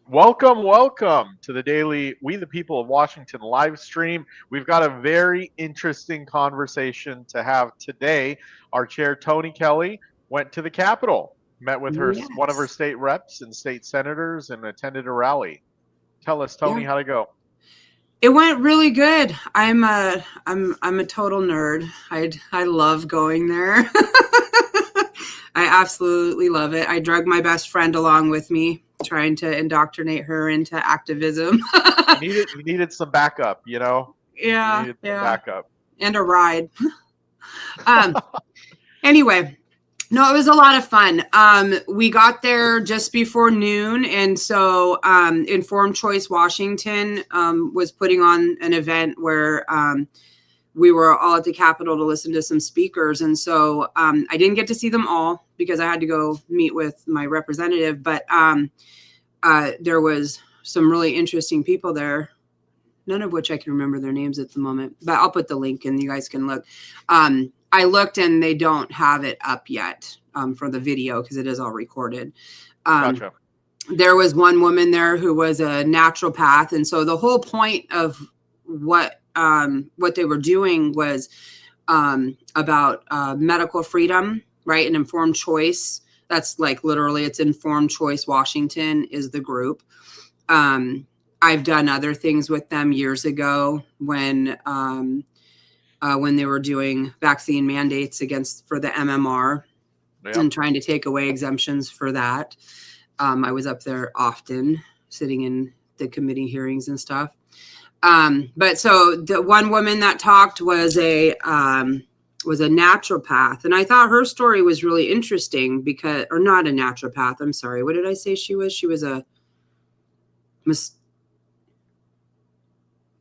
Welcome to the daily We the People of Washington live stream. We've got a very interesting conversation to have today. Our chair, Tony Kelly, went to the Capitol, met with one of her Yes. state reps and state senators, and attended a rally. Tell us, Tony, Yeah. how'd it go? It went really good. I'm a total nerd. I love going there. I absolutely love it. I drug my best friend along with me, trying to indoctrinate her into activism. You needed some backup, you know? You Yeah, needed some yeah. backup. And a ride. Um anyway, no, it was a lot of fun. We got there just before noon, and so Informed Choice Washington was putting on an event where we were all at the Capitol to listen to some speakers, and so I didn't get to see them all because I had to go meet with my representative. But there was some really interesting people there. None of which I can remember their names at the moment, but I'll put the link and you guys can look. I looked and they don't have it up yet for the video because it is all recorded. Gotcha. There was one woman there who was a naturopath. And so the whole point of what they were doing was about medical freedom, right? And informed choice. That's like literally it's Informed Choice Washington is the group. I've done other things with them years ago when they were doing vaccine mandates for the MMR and trying to take away exemptions for that. I was up there often sitting in the committee hearings and stuff. But so the one woman that talked was a naturopath. And I thought her story was really interesting or not a naturopath. I'm sorry. What did I say she was? She was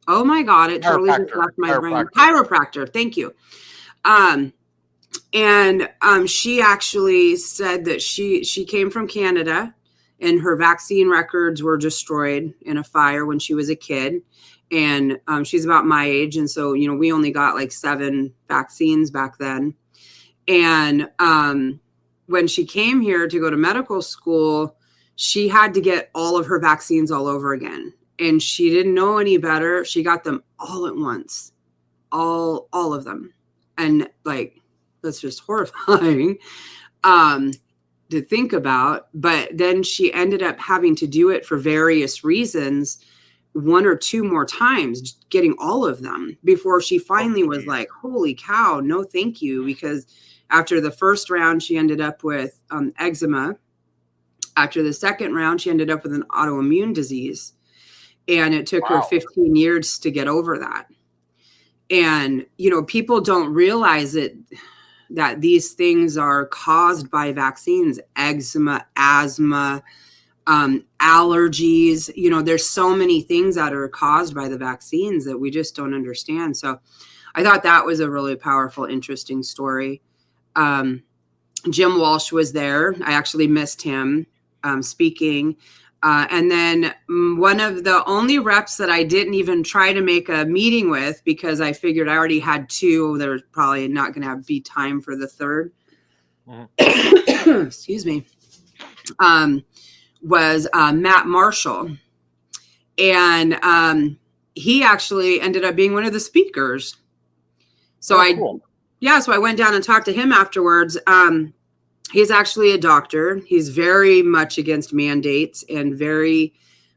oh my God, it totally just left my brain. Chiropractor. Thank you. And she actually said that she came from Canada and her vaccine records were destroyed in a fire when she was a kid. And she's about my age. And so, we only got like 7 vaccines back then. And when she came here to go to medical school, she had to get all of her vaccines all over again. And she didn't know any better. She got them all at once, all of them. And like, that's just horrifying to think about. But then she ended up having to do it for various reasons, 1 or 2 more times, getting all of them before she finally was like, holy cow, no, thank you. Because after the first round, she ended up with eczema. After the second round, she ended up with an autoimmune disease. And it took her 15 years to get over that. And, people don't realize that these things are caused by vaccines, eczema, asthma, allergies. There's so many things that are caused by the vaccines that we just don't understand. So I thought that was a really powerful, interesting story. Jim Walsh was there. I actually missed him speaking. And then one of the only reps that I didn't even try to make a meeting with because I figured I already had 2. There's probably not going to be time for the third. Mm-hmm. Excuse me. Was Matt Marshall. And he actually ended up being one of the speakers. So so I went down and talked to him afterwards. He's actually a doctor. He's very much against mandates and very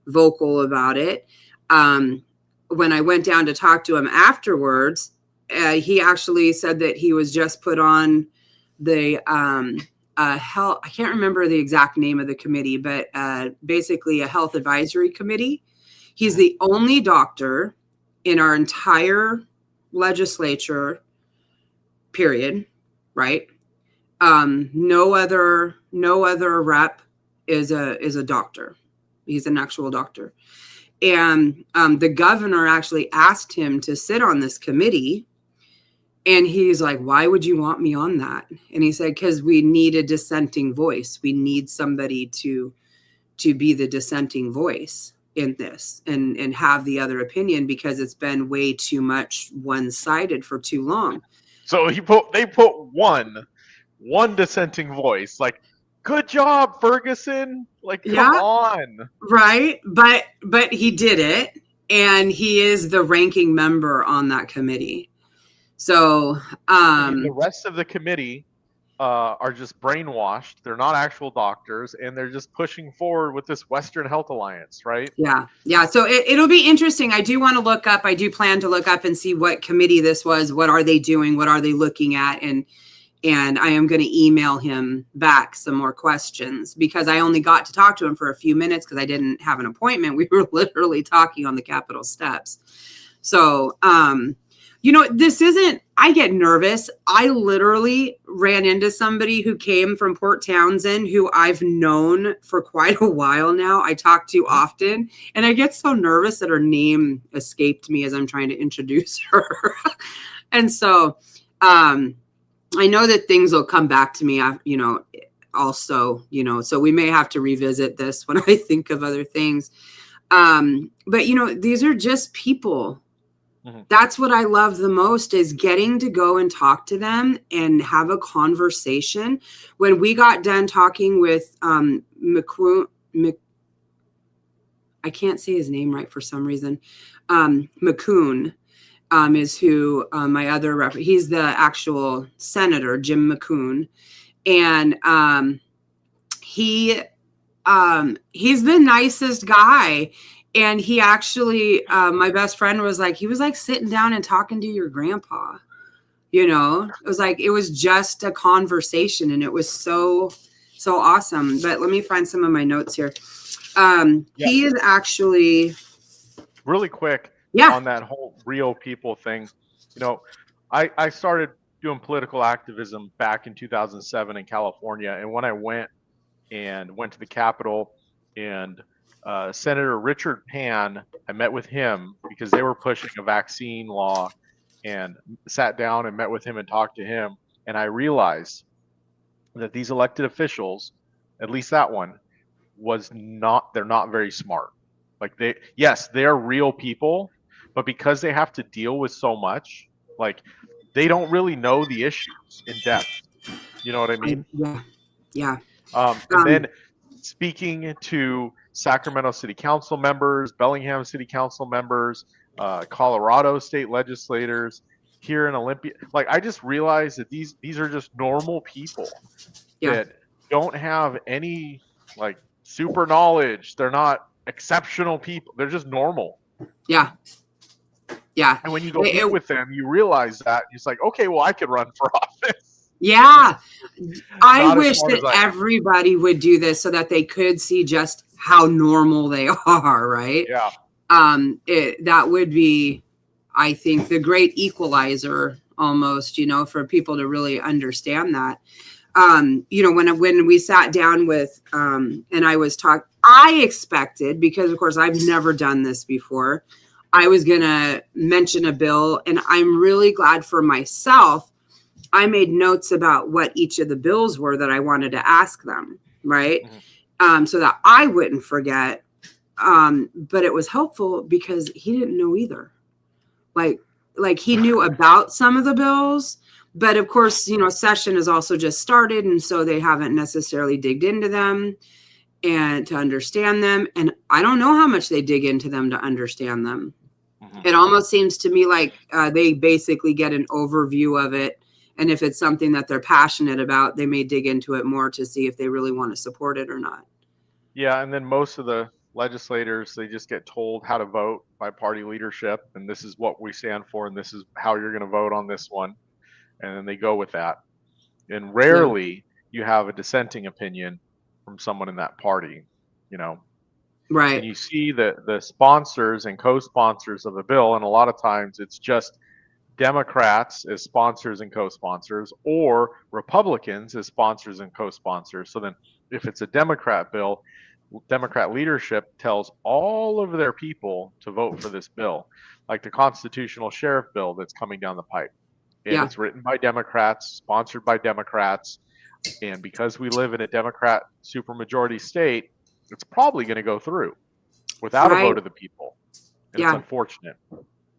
vocal about it. When I went down to talk to him afterwards, he actually said that he was just put on the health. I can't remember the exact name of the committee, but basically a health advisory committee. He's the only doctor in our entire legislature, period, right? No other rep is a doctor. He's an actual doctor. And the governor actually asked him to sit on this committee. And he's like, why would you want me on that? And he said, because we need a dissenting voice. We need somebody to be the dissenting voice in this and have the other opinion because it's been way too much one-sided for too long. So they put one dissenting voice. Like good job, Ferguson. Like, come Yeah, on. right. But he did it, and he is the ranking member on that committee. So, The rest of the committee are just brainwashed. They're not actual doctors, and they're just pushing forward with this Western Health Alliance, right? yeah, yeah. So it'll be interesting. I do want to look up. I do plan to look up and see what committee this was. What are they doing? What are they looking at? And I am going to email him back some more questions, because I only got to talk to him for a few minutes because I didn't have an appointment. We were literally talking on the Capitol steps. So, this isn't, I get nervous. I literally ran into somebody who came from Port Townsend who I've known for quite a while now. I talk to often, and I get so nervous that her name escaped me as I'm trying to introduce her. And so, I know that things will come back to me, also, so we may have to revisit this when I think of other things. But, these are just people. Mm-hmm. That's what I love the most, is getting to go and talk to them and have a conversation. When we got done talking with McCoon, I can't say his name right for some reason. McCoon. Is who my other he's the actual senator, Jim McCoon, and he's the nicest guy. And he actually, my best friend was like, he was like sitting down and talking to your grandpa. It was just a conversation, and it was so awesome. But let me find some of my notes here. He is actually really quick. On that whole real people thing. I started doing political activism back in 2007 in California. And when I went to the Capitol, and Senator Richard Pan, I met with him because they were pushing a vaccine law, and sat down and met with him and talked to him. And I realized that these elected officials, at least that one, they're not very smart. Like they're real people, but because they have to deal with so much, like they don't really know the issues in depth. You know what I mean? Yeah. And then speaking to Sacramento City Council members, Bellingham City Council members, Colorado state legislators, here in Olympia, like I just realized that these are just normal people that don't have any like super knowledge. They're not exceptional people. They're just normal. Yeah. And when you go meet with them, you realize that it's like, okay, well, I could run for office. Yeah. I wish that everybody would do this so that they could see just how normal they are, right? Yeah. That would be, I think, the great equalizer almost, for people to really understand that. When we sat down with, and I was talking, I expected, because of course I've never done this before, I was going to mention a bill, and I'm really glad for myself. I made notes about what each of the bills were that I wanted to ask them, right? Mm-hmm. So that I wouldn't forget. But it was helpful because he didn't know either. Like he knew about some of the bills, but of course, session has also just started, and so they haven't necessarily digged into them and to understand them. And I don't know how much they dig into them to understand them. Mm-hmm. It almost seems to me like they basically get an overview of it. And if it's something that they're passionate about, they may dig into it more to see if they really want to support it or not. Yeah, and then most of the legislators, they just get told how to vote by party leadership, and this is what we stand for, and this is how you're going to vote on this one, and then they go with that. And rarely you have a dissenting opinion from someone in that party, Right. And you see the sponsors and co-sponsors of a bill, and a lot of times it's just Democrats as sponsors and co-sponsors, or Republicans as sponsors and co-sponsors. So then if it's a Democrat bill, Democrat leadership tells all of their people to vote for this bill, like the constitutional sheriff bill that's coming down the pipe. And it's written by Democrats, sponsored by Democrats. And because we live in a Democrat supermajority state, it's probably going to go through without a vote of the people. And it's unfortunate.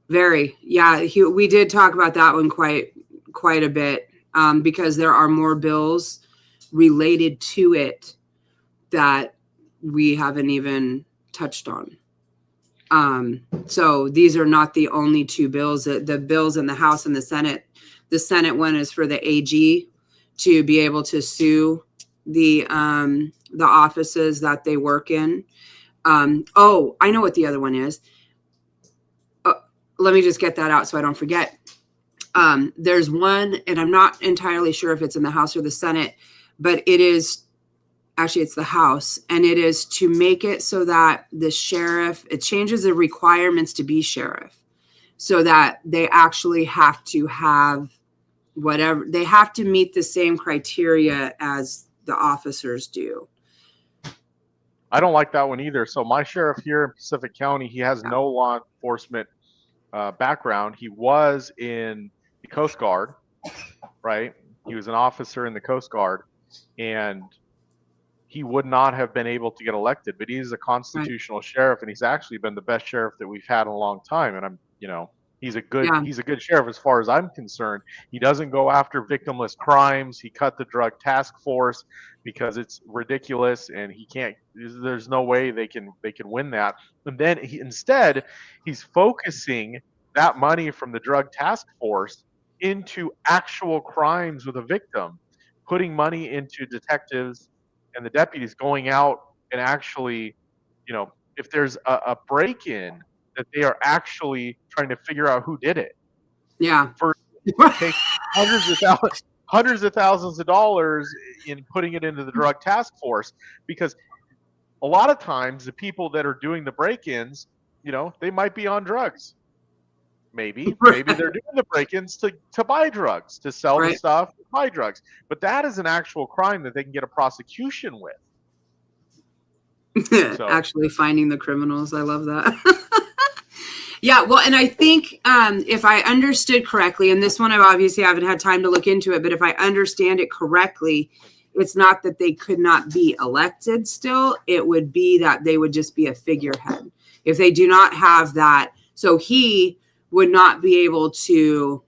Very. Yeah. We did talk about that one quite a bit, because there are more bills related to it that we haven't even touched on. So these are not the only two bills. The bills in the House and the Senate. The Senate one is for the AG to be able to sue the offices that they work in. Oh, I know what the other one is. Let me just get that out so I don't forget. There's one, and I'm not entirely sure if it's in the House or the Senate, but it is, actually it's the House, and it is to make it so that the sheriff, it changes the requirements to be sheriff so that they actually have to have whatever, they have to meet the same criteria as the officers do. I don't like that one either. So my sheriff here in Pacific County, he has no law enforcement background. He was in the Coast Guard, right? He was an officer in the Coast Guard, and he would not have been able to get elected, but he's a constitutional sheriff, and he's actually been the best sheriff that we've had in a long time. And I'm, he's a good sheriff as far as I'm concerned. He doesn't go after victimless crimes. He cut the drug task force because it's ridiculous, and there's no way they can win that. And then instead he's focusing that money from the drug task force into actual crimes with a victim, putting money into detectives and the deputies going out and actually, if there's a break-in, that they are actually trying to figure out who did it. Yeah. For take hundreds of thousands of dollars in putting it into the drug task force, because a lot of times the people that are doing the break-ins, they might be on drugs. Maybe they're doing the break-ins to buy drugs, to sell the stuff, to buy drugs. But that is an actual crime that they can get a prosecution with. So. Actually finding the criminals. I love that. Yeah, well, and I think if I understood correctly, and this one I obviously haven't had time to look into it, but if I understand it correctly, it's not that they could not be elected still. It would be that they would just be a figurehead. If they do not have that, so he would not be able to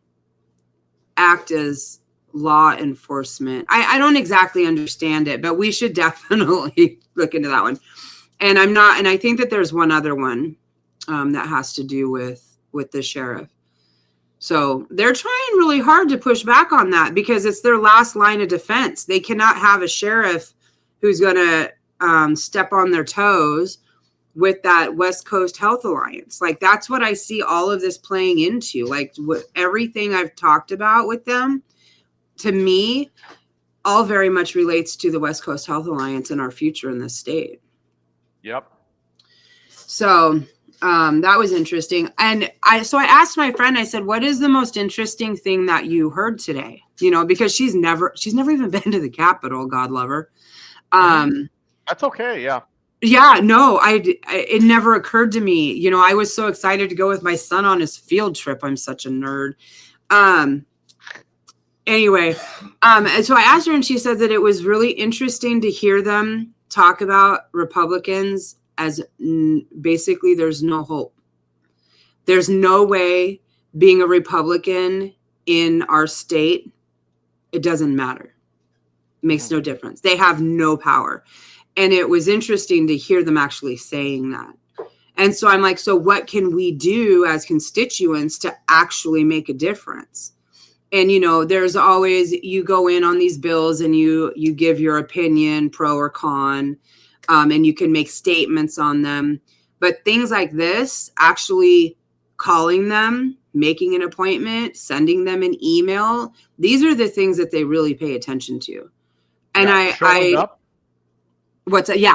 act as law enforcement. I don't exactly understand it, but we should definitely look into that one. And I think that there's one other one that has to do with the sheriff. So they're trying really hard to push back on that because it's their last line of defense. They cannot have a sheriff who's going to step on their toes with that West Coast Health Alliance. Like, that's what I see all of this playing into. Like, everything I've talked about with them, to me, all very much relates to the West Coast Health Alliance and our future in this state. Yep. So that was interesting. And I asked my friend, I said, what is the most interesting thing that you heard today? Because she's never even been to the Capitol, God love her. That's okay. Yeah. Yeah, no, it never occurred to me. I was so excited to go with my son on his field trip. I'm such a nerd. Anyway, and so I asked her, and she said that it was really interesting to hear them talk about Republicans as basically there's no hope. There's no way being a Republican in our state, it doesn't matter. It makes no difference. They have no power. And it was interesting to hear them actually saying that. And so I'm like, so what can we do as constituents to actually make a difference? And, there's always, you go in on these bills and you give your opinion, pro or con, and you can make statements on them. But things like this, actually calling them, making an appointment, sending them an email, these are the things that they really pay attention to. And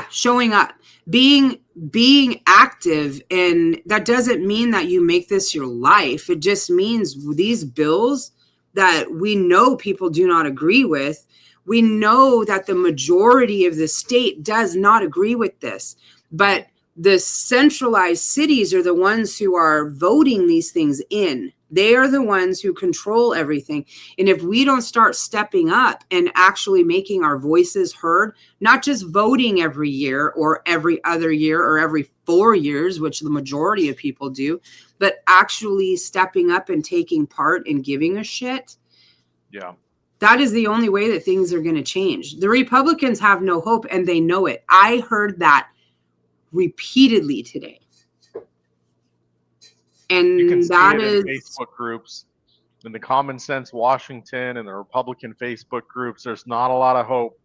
showing up, being active. And that doesn't mean that you make this your life. It just means these bills that we know people do not agree with. We know that the majority of the state does not agree with this, but the centralized cities are the ones who are voting these things in. They are the ones who control everything. And if we don't start stepping up and actually making our voices heard, not just voting every year or every other year or every 4 years, which the majority of people do, but actually stepping up and taking part and giving a shit. Yeah. That is the only way that things are going to change. The Republicans have no hope, and they know it. I heard that repeatedly today. And you can see that it is in Facebook groups, in the Common Sense Washington and the Republican Facebook groups. There's not a lot of hope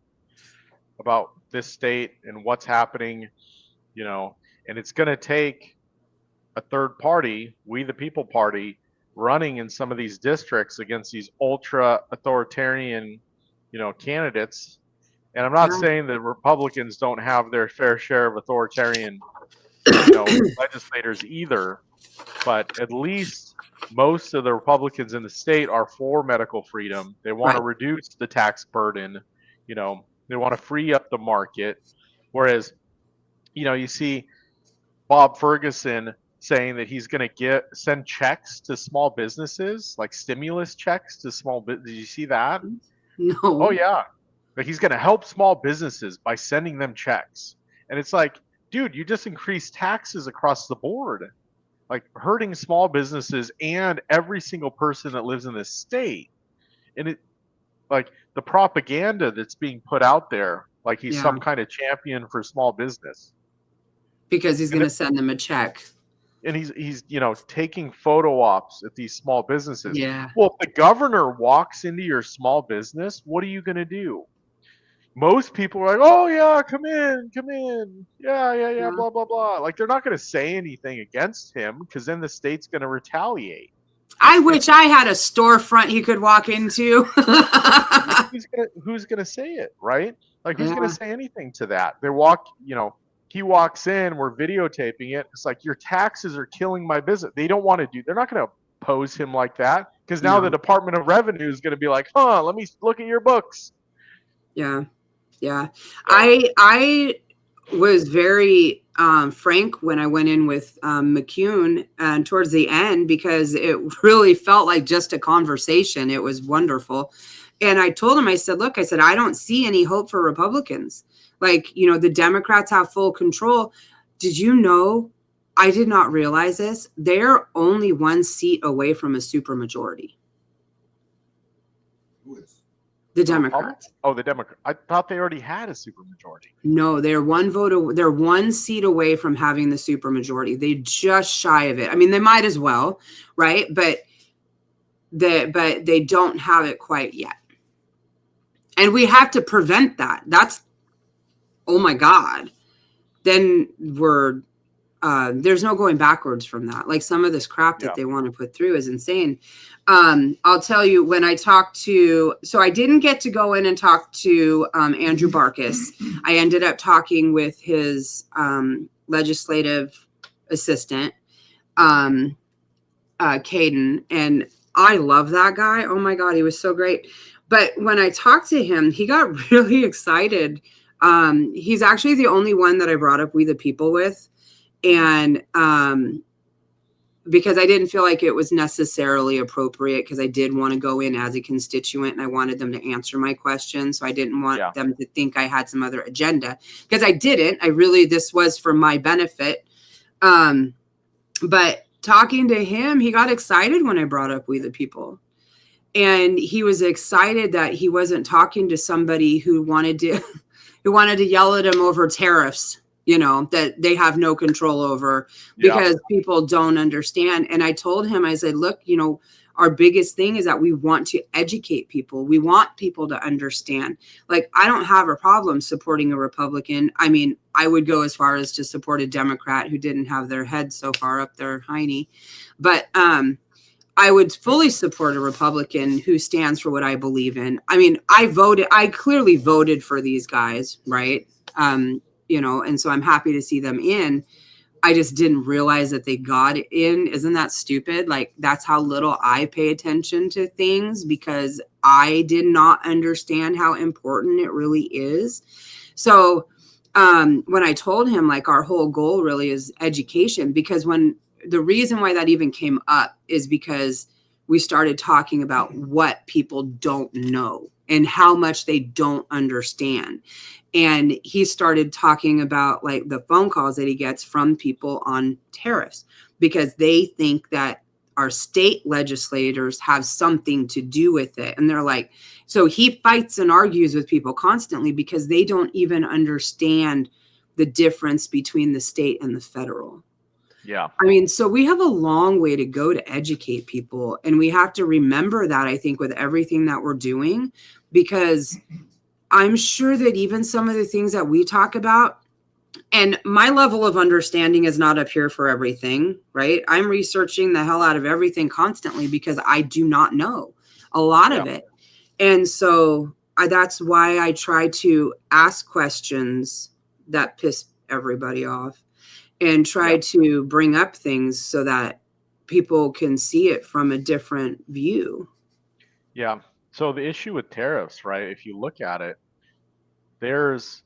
about this state and what's happening, and it's going to take a third party, We the People Party, running in some of these districts against these ultra authoritarian, candidates. And I'm not saying that Republicans don't have their fair share of authoritarian, legislators either, but at least most of the Republicans in the state are for medical freedom. They want to reduce the tax burden. They want to free up the market. Whereas, you see Bob Ferguson saying that he's going to send checks to small businesses, like stimulus checks to small business. Did you see that? No. Oh yeah, but he's going to help small businesses by sending them checks. And it's like, dude, you just increased taxes across the board, like hurting small businesses and every single person that lives in this state. And it, like the propaganda that's being put out there, like he's some kind of champion for small business. Because he's going to send them a check. And he's taking photo ops at these small businesses. Yeah. Well, if the governor walks into your small business, what are you going to do? Most people are like, oh yeah, come in. Yeah, blah, blah, blah. Like they're not going to say anything against him because then the state's going to retaliate. I wish I had a storefront he could walk into. Who's going to say it, right? Like who's going to say anything to that? He walks in, we're videotaping it. It's like, your taxes are killing my business. They're not going to oppose him like that because now the Department of Revenue is going to be like, let me look at your books. Yeah. I was very frank when I went in with McCune and towards the end, because it really felt like just a conversation. It was wonderful. And I told him, I said, I don't see any hope for Republicans. Like, the Democrats have full control. Did you know, I did not realize this, they're only one seat away from a supermajority. Who is? The Democrats. Oh, the Democrats. I thought they already had a supermajority. No, they're they're one seat away from having the supermajority. They just shy of it. I mean, they might as well, right? But they don't have it quite yet. And we have to prevent that. That's, oh my God. Then there's no going backwards from that. Like some of this crap that they want to put through is insane. I'll tell you, when I talked so I didn't get to go in and talk to Andrew Barkus. I ended up talking with his legislative assistant, Caden, and I love that guy. Oh my God, he was so great. But when I talked to him, he got really excited. He's actually the only one that I brought up We the People with. And because I didn't feel like it was necessarily appropriate, because I did want to go in as a constituent and I wanted them to answer my questions. So I didn't want them to think I had some other agenda, because I didn't. This was for my benefit. But talking to him, he got excited when I brought up We the People. And he was excited that he wasn't talking to somebody who wanted to yell at him over tariffs, that they have no control over, because people don't understand. And I told him, I said, look, our biggest thing is that we want to educate people. We want people to understand. Like, I don't have a problem supporting a Republican. I mean, I would go as far as to support a Democrat who didn't have their head so far up their hiney. But I would fully support a Republican who stands for what I believe in. I mean, I clearly voted for these guys, right? And so I'm happy to see them in. I just didn't realize that they got in. Isn't that stupid? Like, that's how little I pay attention to things, because I did not understand how important it really is. So when I told him, like, our whole goal really is education, because the reason why that even came up is because we started talking about what people don't know and how much they don't understand. And he started talking about, like, the phone calls that he gets from people on tariffs, because they think that our state legislators have something to do with it. And they're like, so he fights and argues with people constantly because they don't even understand the difference between the state and the federal. Yeah. I mean, so we have a long way to go to educate people. And we have to remember that, I think, with everything that we're doing, because I'm sure that even some of the things that we talk about, and my level of understanding is not up here for everything, right? I'm researching the hell out of everything constantly because I do not know a lot of it. And so that's why I try to ask questions that piss everybody off and try to bring up things so that people can see it from a different view. Yeah. So the issue with tariffs, right? If you look at it, there's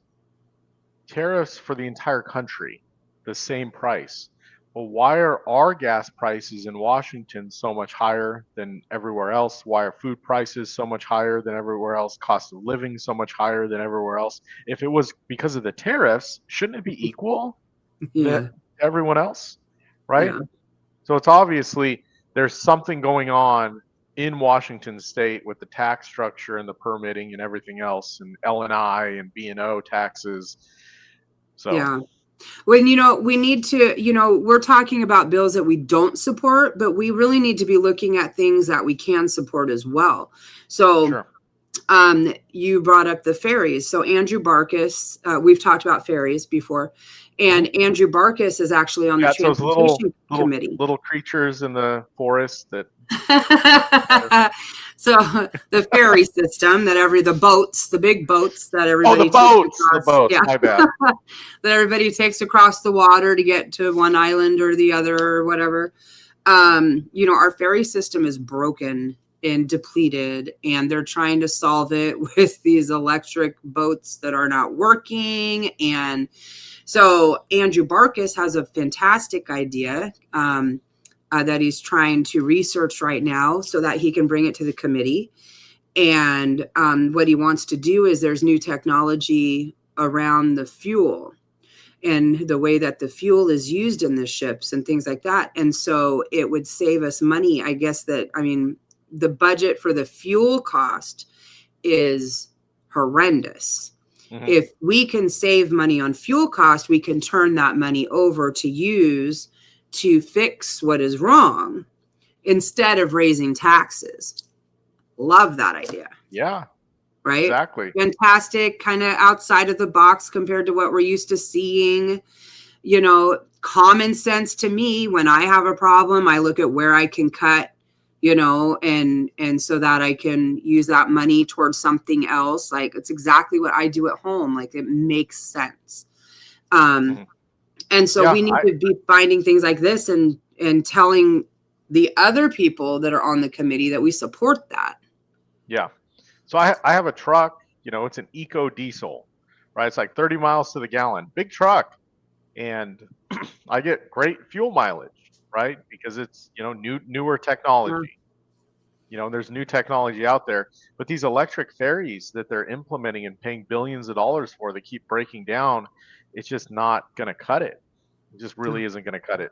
tariffs for the entire country, the same price. Well, why are our gas prices in Washington so much higher than everywhere else? Why are food prices so much higher than everywhere else? Cost of living so much higher than everywhere else? If it was because of the tariffs, shouldn't it be equal to everyone else, right? Yeah. So it's obviously there's something going on in Washington State with the tax structure and the permitting and everything else, and L&I and B&O taxes. So yeah. When, we need to, we're talking about bills that we don't support, but we really need to be looking at things that we can support as well. So, sure. You brought up the ferries. So Andrew Barkus, we've talked about ferries before, and Andrew Barkus is actually on the transportation committee. Little creatures in the forest that. So the ferry system that the big boats that everybody the boats. My bad. that everybody takes across the water to get to one island or the other or whatever. Our ferry system is broken and depleted, and they're trying to solve it with these electric boats that are not working. And so Andrew Barkus has a fantastic idea that he's trying to research right now so that he can bring it to the committee. And what he wants to do is there's new technology around the fuel and the way that the fuel is used in the ships and things like that. And so it would save us money. I guess the budget for the fuel cost is horrendous. Mm-hmm. If we can save money on fuel cost, we can turn that money over to use to fix what is wrong instead of raising taxes. Love that idea. Yeah. Right? Exactly. Fantastic, kind of outside of the box compared to what we're used to seeing. Common sense to me, when I have a problem, I look at where I can cut, and so that I can use that money towards something else. Like, it's exactly what I do at home. Like, it makes sense. And so we need to be finding things like this and telling the other people that are on the committee that we support that. Yeah. So I have a truck, it's an eco diesel, right? It's like 30 miles to the gallon, big truck. And I get great fuel mileage, right? Because it's, newer technology. There's new technology out there, but these electric ferries that they're implementing and paying billions of dollars for, they keep breaking down. It's just not going to cut it. It just really isn't going to cut it.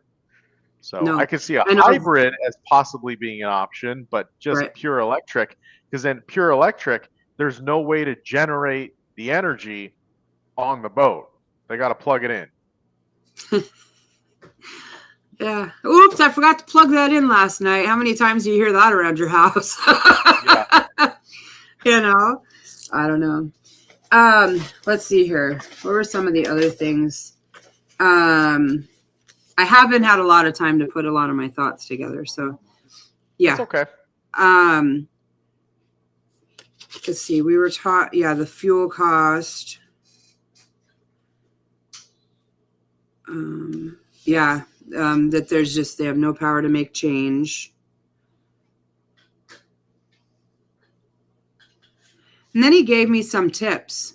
So I could see a hybrid as possibly being an option, but just pure electric, because then pure electric, there's no way to generate the energy on the boat. They got to plug it in. Yeah. Oops, I forgot to plug that in last night. How many times do you hear that around your house? I don't know. Let's see here. What were some of the other things? I haven't had a lot of time to put a lot of my thoughts together. So, yeah. It's okay. Let's see. We were taught, the fuel cost. That they have no power to make change. And then he gave me some tips,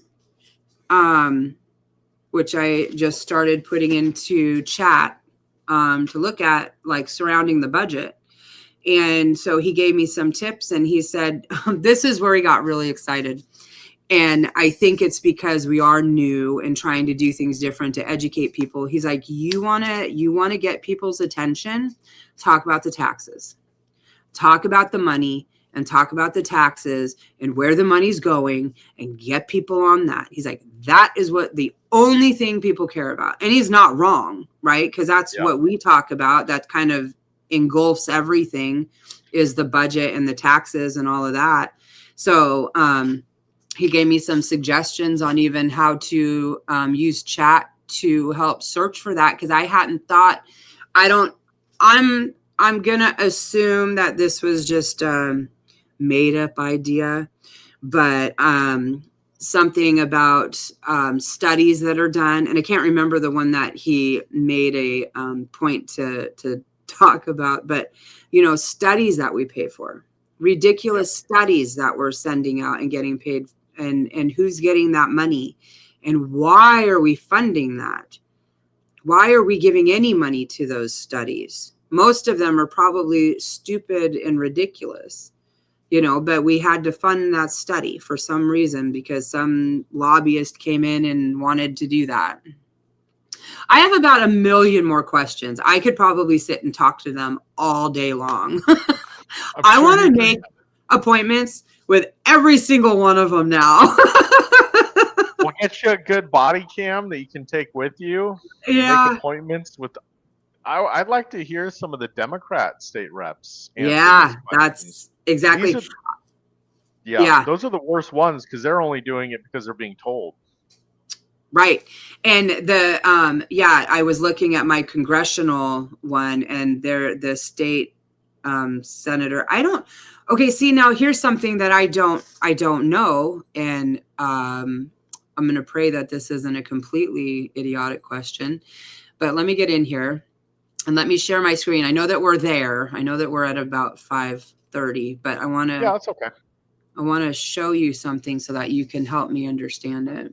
which I just started putting into chat to look at, like, surrounding the budget. And so he gave me some tips, and he said, this is where he got really excited. And I think it's because we are new and trying to do things different to educate people. He's like, you want to get people's attention? Talk about the taxes. Talk about the money and talk about the taxes and where the money's going and get people on that. He's like, that is what the only thing people care about. And he's not wrong, right? Because that's what we talk about. That kind of engulfs everything, is the budget and the taxes and all of that. So he gave me some suggestions on even how to use chat to help search for that, because I hadn't thought. I'm gonna assume that this was just a made up idea, but something about studies that are done, and I can't remember the one that he made a point to talk about, but studies that we pay for, ridiculous studies that we're sending out and getting paid, and who's getting that money, and why are we funding that? Why are we giving any money to those studies? Most of them are probably stupid and ridiculous, but we had to fund that study for some reason because some lobbyist came in and wanted to do that. I have about 1 million more questions. I could probably sit and talk to them all day long. I want to make appointments with every single one of them now. We'll get you a good body cam that you can take with you. Yeah. Make appointments with. I'd like to hear some of the Democrat state reps. Yeah, that's exactly. Those are the worst ones because they're only doing it because they're being told. Right. And I was looking at my congressional one, and the state senator. Okay, see, now here's something that I don't know, and I'm going to pray that this isn't a completely idiotic question, but let me get in here and let me share my screen. I know that we're there. I know that we're at about 5:30, but I want to. Yeah, that's okay. I want to show you something so that you can help me understand it.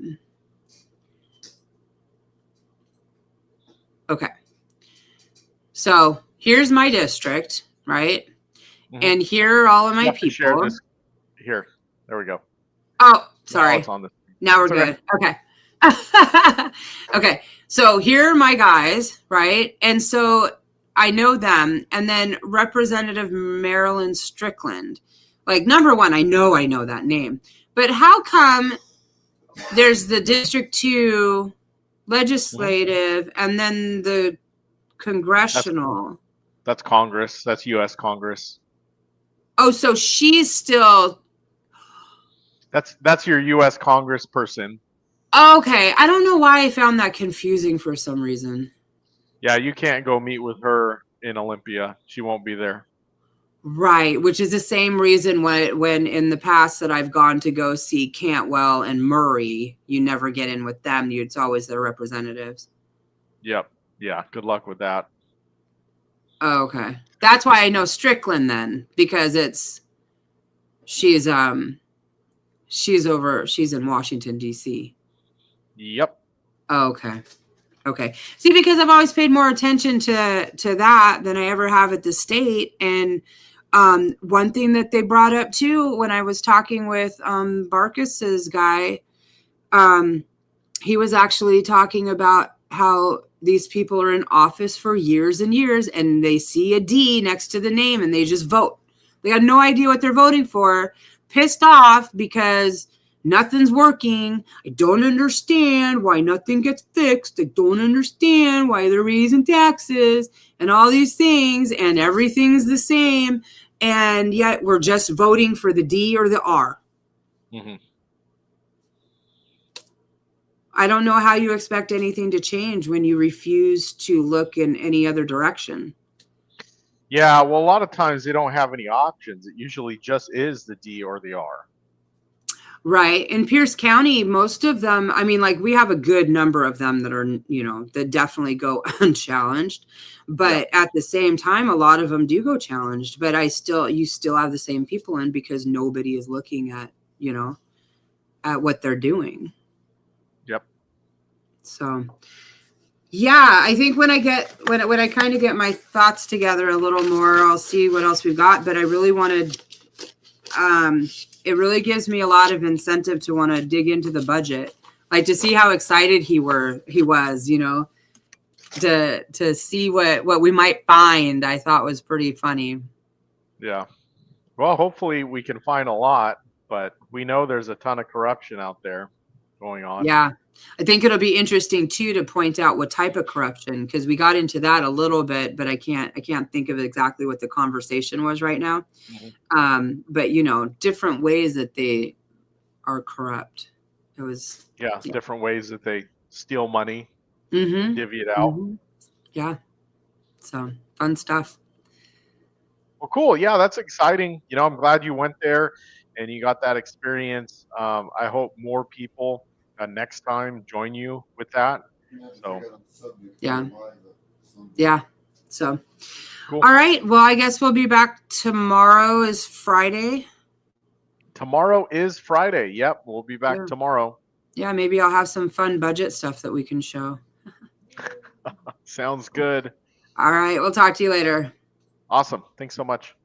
Okay. So here's my district, right? Mm-hmm. And here are all of my people. Share this. Here. There we go. Oh, sorry. Now it's on now we're good. Okay. Okay. So here are my guys, right? And so I know them. And then Representative Marilyn Strickland. Like, number one, I know that name. But how come there's the District 2 legislative and then the congressional? That's Congress. That's U.S. Congress. Oh, so she's still... That's your U.S. Congress person. Okay. I don't know why I found that confusing for some reason. Yeah, you can't go meet with her in Olympia. She won't be there. Right, which is the same reason when in the past that I've gone to go see Cantwell and Murray, you never get in with them. It's always their representatives. Yep. Yeah, good luck with that. Oh, okay. That's why I know Strickland then, because she's in Washington, D.C. Yep. Oh, okay. Okay. See, because I've always paid more attention to that than I ever have at the state. And one thing that they brought up too, when I was talking with Barkis's guy, he was actually talking about how these people are in office for years and years, and they see a D next to the name and they just vote. They got no idea what they're voting for, pissed off because nothing's working. I don't understand why nothing gets fixed. I don't understand why they're raising taxes and all these things, and everything's the same. And yet we're just voting for the D or the R. Mm-hmm. I don't know how you expect anything to change when you refuse to look in any other direction. Yeah, well, a lot of times they don't have any options. It usually just is the D or the R. Right. In Pierce County, most of them, I mean, like, we have a good number of them that are, that definitely go unchallenged. But at the same time, a lot of them do go challenged. But you still have the same people in because nobody is looking at, at what they're doing. Yep. So, yeah, I think when I kind of get my thoughts together a little more, I'll see what else we've got. But I really wanted it really gives me a lot of incentive to want to dig into the budget, like to see how excited he was, you know, to see what we might find. I thought was pretty funny. Yeah. Well, hopefully we can find a lot, but we know there's a ton of corruption out there going on. Yeah. I think it'll be interesting too to point out what type of corruption, because we got into that a little bit, but I can't think of exactly what the conversation was right now. Mm-hmm. But you know, different ways that they are corrupt. It was different ways that they steal money, mm-hmm. divvy it out. Mm-hmm. Yeah. So fun stuff. Well, cool. Yeah, that's exciting. You know, I'm glad you went there and you got that experience. I hope more people next time join you with that. So yeah. So cool. All right. Well, I guess we'll be back tomorrow. Is Friday. Tomorrow is Friday. Yep, we'll be back tomorrow. Yeah, maybe I'll have some fun budget stuff that we can show. Sounds good. All right. We'll talk to you later. Awesome. Thanks so much.